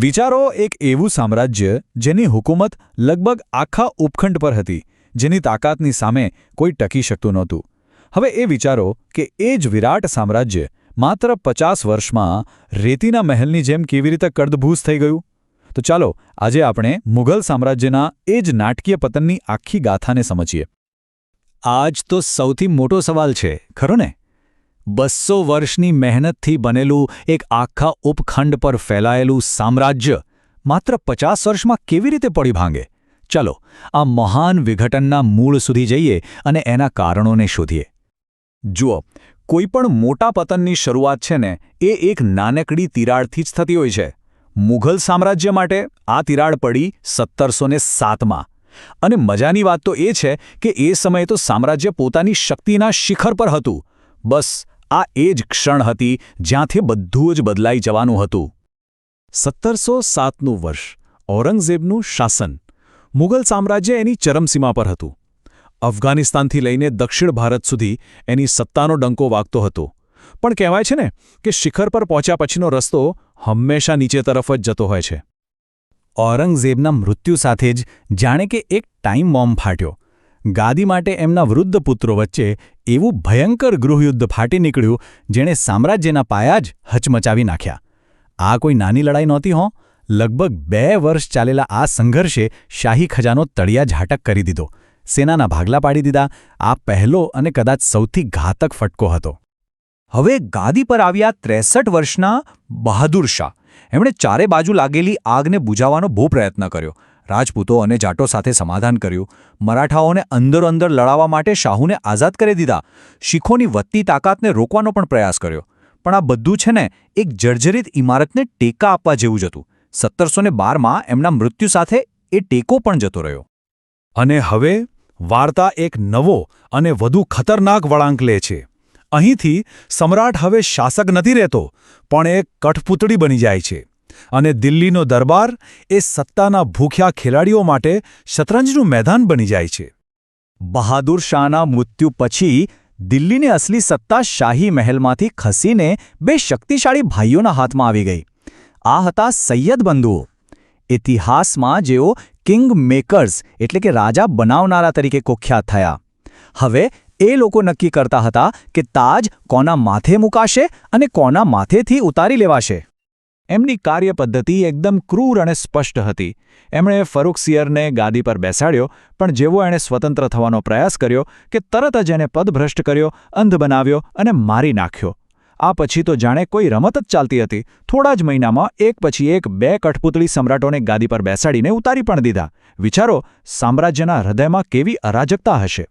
વિચારો એક એવું સામ્રાજ્ય જેની હુકુમત લગભગ આખા ઉપખંડ પર હતી, જેની તાકાતની સામે કોઈ ટકી શકતું નહોતું. હવે એ વિચારો કે એ જ વિરાટ સામ્રાજ્ય માત્ર 50 વર્ષમાં રેતીના મહેલની જેમ કેવી રીતે કડદભૂસ થઈ ગયું. તો ચાલો આજે આપણે મુઘલ સામ્રાજ્યના એ જ નાટકીય પતનની આખી ગાથાને સમજીએ. આજ તો સૌથી મોટો સવાલ છે, ખરો ને? 200 વર્ષની મહેનતથી બનેલું એક આખા ઉપખંડ પર ફેલાયેલું સામ્રાજ્ય માત્ર 50 વર્ષમાં કેવી રીતે પડી ભાંગે? ચાલો આ મહાન વિઘટનના મૂળ સુધી જઈએ અને એના કારણોને શોધીએ. જુઓ, કોઈપણ મોટા પતનની શરૂઆત છે ને એ એક નાનકડી તિરાડથી જ થતી હોય છે. મુઘલ સામ્રાજ્ય માટે આ તિરાડ પડી 1707માં. અને મજાની વાત તો એ છે કે એ સમયે તો સામ્રાજ્ય પોતાની શક્તિના શિખર પર હતું. બસ આ એ જ ક્ષણ હતી જ્યાંથી બધું જ બદલાઈ જવાનું હતું. 1707નું વર્ષ, ઔરંગઝેબનું શાસન. મુઘલ સામ્રાજ્ય એની ચરમસીમા પર હતું. અફઘાનિસ્તાનથી લઈને દક્ષિણ ભારત સુધી એની સત્તાનો ડંકો વાગતો હતો. પણ કહેવાય છે ને કે શિખર પર પહોંચ્યા પછીનો રસ્તો હંમેશા નીચે તરફ જ જતો હોય છે. ઔરંગઝેબના મૃત્યુ સાથે જ જાણે કે એક ટાઈમ બોમ્બ ફાટ્યો. ગાદી માટે એમના વૃદ્ધ પુત્રો વચ્ચે એવું ભયંકર ગૃહયુદ્ધ ફાટી નીકળ્યું જેણે સામ્રાજ્યના પાયા જ હચમચાવી નાખ્યા. આ કોઈ નાની લડાઈ નહોતી હો. લગભગ 2 વર્ષ ચાલેલા આ સંઘર્ષે શાહી ખજાનો તળિયા ઝાટક કરી દીધો. સેનાના ભાગલા પાડી દીધા. આ પહેલો અને કદાચ સૌથી ઘાતક ફટકો હતો. હવે ગાદી પર આવ્યા 63 વર્ષના બહાદુર શાહ. એમણે ચારે બાજુ લાગેલી આગને બુઝાવવાનો બહુ પ્રયત્ન કર્યો. રાજપૂતો અને જાટો સાથે સમાધાન કર્યું. મરાઠાઓને અંદરો-અંદર લડાવવા માટે શાહુને આઝાદ કરી દીધા. શીખોની વધતી તાકાતને રોકવાનો પણ પ્રયાસ કર્યો. પણ આ બધું છે ને એક જર્જરિત ઇમારતને ટેકા આપવા જેવું જ હતું. 1712માં એમના મૃત્યુ સાથે એ ટેકો પણ જતો રહ્યો. અને હવે વાર્તા એક નવો અને વધુ ખતરનાક વળાંક લે છે. અહીંથી સમ્રાટ હવે શાસક નથી રહેતો, પણ એક કઠપૂતળી બની જાય છે. અને દિલ્હીનો દરબાર એ સત્તાના ભૂખ્યા ખેલાડીઓ માટે શતરંજનું મેદાન બની જાય છે. બહાદુર શાહના મૃત્યુ પછી દિલ્હીની અસલી સત્તા શાહી મહેલમાંથી ખસીને 2 શક્તિશાળી ભાઈઓના હાથમાં આવી ગઈ. આ હતા સૈયદ બંધુઓ. ઇતિહાસમાં જેઓ કિંગ મેકર્સ એટલે કે રાજા બનાવનારા તરીકે કુખ્યાત થયા. હવે એ લોકો નક્કી કરતા હતા કે તાજ કોના માથે મુકાશે અને કોના માથેથી ઉતારી લેવાશે. એમની કાર્યપદ્ધતિ એકદમ ક્રૂર અને સ્પષ્ટ હતી. એમણે ફરુખસિયરને ગાદી પર બેસાડ્યો, પણ જેવો એણે સ્વતંત્ર થવાનો પ્રયાસ કર્યો કે તરત જ એને પદભ્રષ્ટ કર્યો, અંધ બનાવ્યો અને મારી નાખ્યો. આ પછી તો જાણે કોઈ રમત જ ચાલતી હતી. થોડા જ મહિનામાં એક પછી એક 2 કઠપૂતળી સમ્રાટોને ગાદી પર બેસાડીને ઉતારી પણ દીધા. વિચારો, સામ્રાજ્યના હૃદયમાં કેવી અરાજકતા હશે.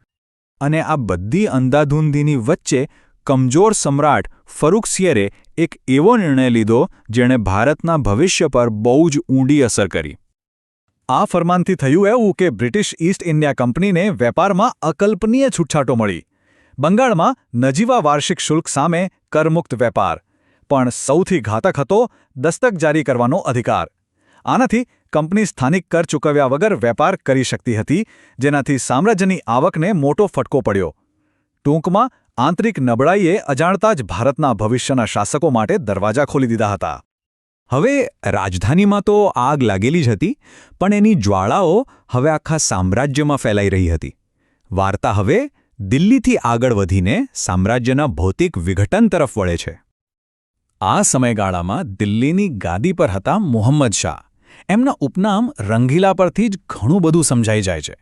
અને આ બધી અંધાધૂંધીની વચ્ચે કમજોર સમ્રાટ ફરુખસિયરે એક એવો નિર્ણય લીધો જેણે ભારતના ભવિષ્ય પર બહુ જ ઊંડી અસર કરી. આ ફરમાનથી થયું એવું કે બ્રિટિશ ઈસ્ટ ઇન્ડિયા કંપનીને વેપારમાં અકલ્પનીય છૂટછાટો મળી. બંગાળમાં નજીવા વાર્ષિક શુલ્ક સામે કરમુક્ત વેપાર. પણ સૌથી ઘાતક હતો દસ્તક જારી કરવાનો અધિકાર. આનાથી કંપની સ્થાનિક કર ચૂકવ્યા વગર વેપાર કરી શકતી હતી, જેનાથી સામ્રાજ્યની આવકને મોટો ફટકો પડ્યો. ટૂંકમાં આંતરિક નબળાઈએ અજાણતા જ ભારતના ભવિષ્યના શાસકો માટે દરવાજા ખોલી દીધા હતા. હવે રાજધાનીમાં તો આગ લાગેલી જ હતી, પણ એની જ્વાળાઓ હવે આખા સામ્રાજ્યમાં ફેલાઈ રહી હતી. વાર્તા હવે દિલ્હીથી આગળ વધીને સામ્રાજ્યના ભૌતિક વિઘટન તરફ વળે છે. આ સમયગાળામાં દિલ્હીની ગાદી પર હતા મુહમ્મદ શાહ. એમના ઉપનામ રંગીલા પરથી જ ઘણું બધું સમજાઈ જાય છે.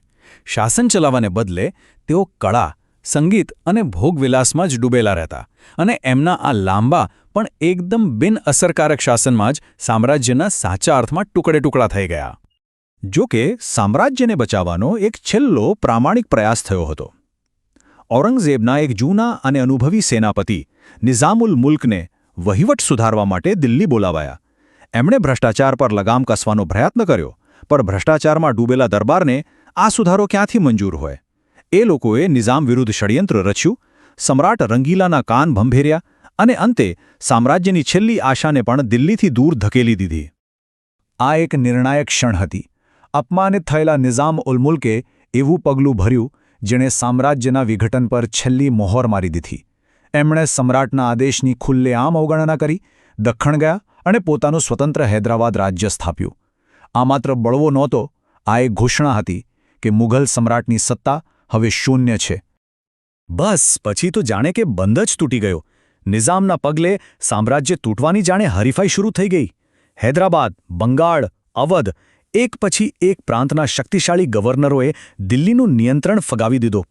શાસન ચલાવવાને બદલે તેઓ કળા, સંગીત અને ભોગવિલાસમાં જ ડૂબેલા રહેતા. અને એમના આ લાંબા પણ એકદમ બિનઅસરકારક શાસનમાં જ સામ્રાજ્યના સાચા અર્થમાં ટુકડે-ટુકડા થઈ ગયા. જો કે સામ્રાજ્યને બચાવવાનો એક છેલ્લો પ્રામાણિક પ્રયાસ થયો હતો. ઔરંગઝેબના એક જૂના અને અનુભવી સેનાપતિ નિઝામુલ મુલ્કને વહીવટ સુધારવા માટે દિલ્હી બોલાવાયા. એમણે ભ્રષ્ટાચાર પર લગામ કસવાનો પ્રયત્ન કર્યો, પણ ભ્રષ્ટાચારમાં ડૂબેલા દરબારને આ સુધારો ક્યાંથી મંજૂર હોય? એ લોકોએ નિઝામ વિરુદ્ધ ષડયંત્ર રચ્યું, સમ્રાટ રંગીલાના કાન ભંભેર્યા અને અંતે સામ્રાજ્યની છેલ્લી આશાને પણ દિલ્હીથી દૂર ધકેલી દીધી. આ એક નિર્ણાયક ક્ષણ હતી. અપમાનિત થયેલા નિઝામ ઉલ મુલ્કે એવું પગલું ભર્યું જેણે સામ્રાજ્યના વિઘટન પર છેલ્લી મોહર મારી દીધી. એમણે સમ્રાટના આદેશની ખુલ્લેઆમ અવગણના કરી, દખ્ખણ ગયા અને પોતાનું સ્વતંત્ર હૈદરાબાદ રાજ્ય સ્થાપ્યું. આ માત્ર બળવો નહોતો, આ એક ઘોષણા હતી કે મુઘલ સમ્રાટની સત્તા હવે શૂન્ય છે. બસ પછી તો જાણે કે બંધ જ તૂટી ગયો. નિઝામના પગલે સામ્રાજ્ય તૂટવાની જાણે હરીફાઈ શરૂ થઈ ગઈ. હૈદરાબાદ, બંગાળ, અવધ એક પછી એક પ્રાંતના શક્તિશાળી ગવર્નરોએ દિલ્હીનું નિયંત્રણ ફગાવી દીધું.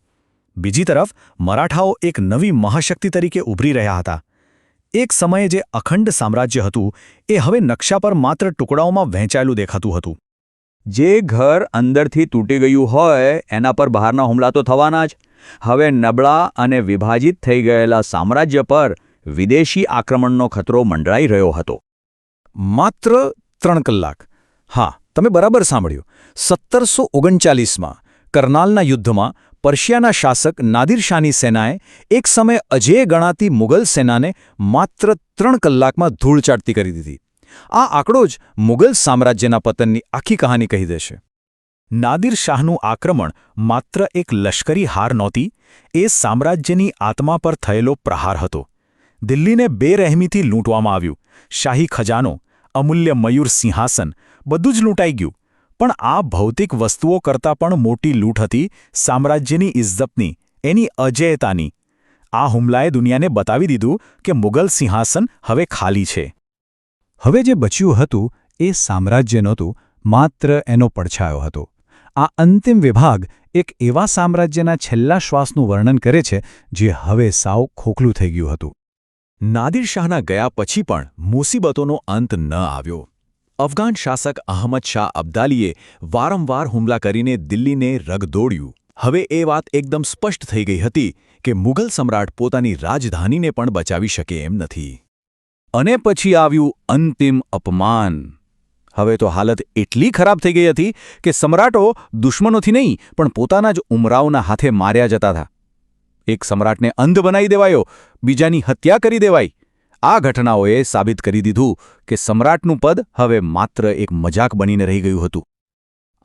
બીજી તરફ મરાઠાઓ એક નવી મહાશક્તિ તરીકે ઉભરી રહ્યા હતા. એક સમયે જે અખંડ સામ્રાજ્ય હતું એ હવે નકશા પર માત્ર ટુકડાઓમાં વહેંચાયેલું દેખાતું હતું. જે ઘર અંદરથી તૂટી ગયું હોય એના પર બહારના હુમલા તો થવાના જ. હવે નબળા અને વિભાજિત થઈ ગયેલા સામ્રાજ્ય પર વિદેશી આક્રમણનો ખતરો મંડરાઈ રહ્યો હતો. માત્ર 3 કલાક. હા, તમે બરાબર સાંભળ્યું. 1739માં કરનાલના યુદ્ધમાં પર્શિયાના શાસક નાદિર શાહની સેનાએ એક સમયે અજેય ગણાતી મુગલ સેનાને માત્ર 3 કલાકમાં ધૂળ ચાટતી કરી દીધી. આ આંકડો જ મુગલ સામ્રાજ્યના પતનની આખી કહાની કહી દેશે. નાદિર શાહનું આક્રમણ માત્ર એક લશ્કરી હાર નહોતી, એ સામ્રાજ્યની આત્મા પર થયેલો પ્રહાર હતો. દિલ્હીને બેરહેમીથી લૂંટવામાં આવ્યું. શાહી ખજાનો, અમૂલ્ય મયુર સિંહાસન બધું જ લૂંટાઈ ગયું. પણ આ ભૌતિક વસ્તુઓ કરતાં પણ મોટી લૂંટ હતી સામ્રાજ્યની ઇજ્જતની, એની અજેયતાની. આ હુમલાએ દુનિયાને બતાવી દીધું કે મુગલ સિંહાસન હવે ખાલી છે. હવે જે બચ્યું હતું એ સામ્રાજ્ય નહોતું, માત્ર એનો પડછાયો હતો. આ અંતિમ વિભાગ એક એવા સામ્રાજ્યના છેલ્લા શ્વાસનું વર્ણન કરે છે જે હવે સાવ ખોખલું થઈ ગયું હતું. નાદિર શાહના ગયા પછી પણ મુસીબતોનો અંત ન આવ્યો. અફઘાન શાસક અહમદ શાહ અબ્દાલીએ વારંવાર હુમલા કરીને દિલ્હીને રગદોડ્યું. હવે એ વાત એકદમ સ્પષ્ટ થઈ ગઈ હતી કે મુઘલ સમ્રાટ પોતાની રાજધાનીને પણ બચાવી શકે એમ નથી. અને પછી આવ્યું અંતિમ અપમાન. હવે તો હાલત એટલી ખરાબ થઈ ગઈ હતી કે સમ્રાટો દુશ્મનોથી નહીં પણ પોતાના જ ઉમરાવના હાથે માર્યા જતા હતા. એક સમ્રાટને અંધ બનાવી દેવાયો, બીજાની હત્યા કરી દેવાઈ. આ ઘટનાઓએ સાબિત કરી દીધું કે સમ્રાટનું પદ હવે માત્ર એક મજાક બનીને રહી ગયું હતું.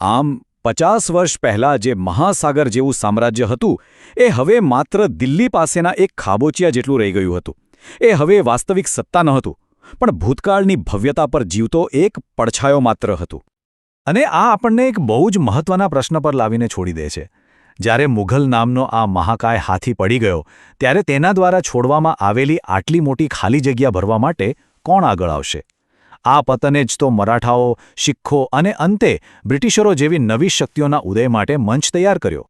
આમ 50 વર્ષ પહેલાં જે મહાસાગર જેવું સામ્રાજ્ય હતું એ હવે માત્ર દિલ્હી પાસેના એક ખાબોચિયા જેટલું રહી ગયું હતું. એ હવે વાસ્તવિક સત્તા નહોતું, પણ ભૂતકાળની ભવ્યતા પર જીવતો એક પડછાયો માત્ર હતું. અને આ આપણને એક બહુ જ મહત્વના પ્રશ્ન પર લાવીને છોડી દે છે. જ્યારે મુઘલ નામનો આ મહાકાય હાથી પડી ગયો ત્યારે તેના દ્વારા છોડવામાં આવેલી આટલી મોટી ખાલી જગ્યા ભરવા માટે કોણ આગળ આવશે? આ પતને જ તો મરાઠાઓ, શીખો અને અંતે બ્રિટિશરો જેવી નવી શક્તિઓના ઉદય માટે મંચ તૈયાર કર્યો.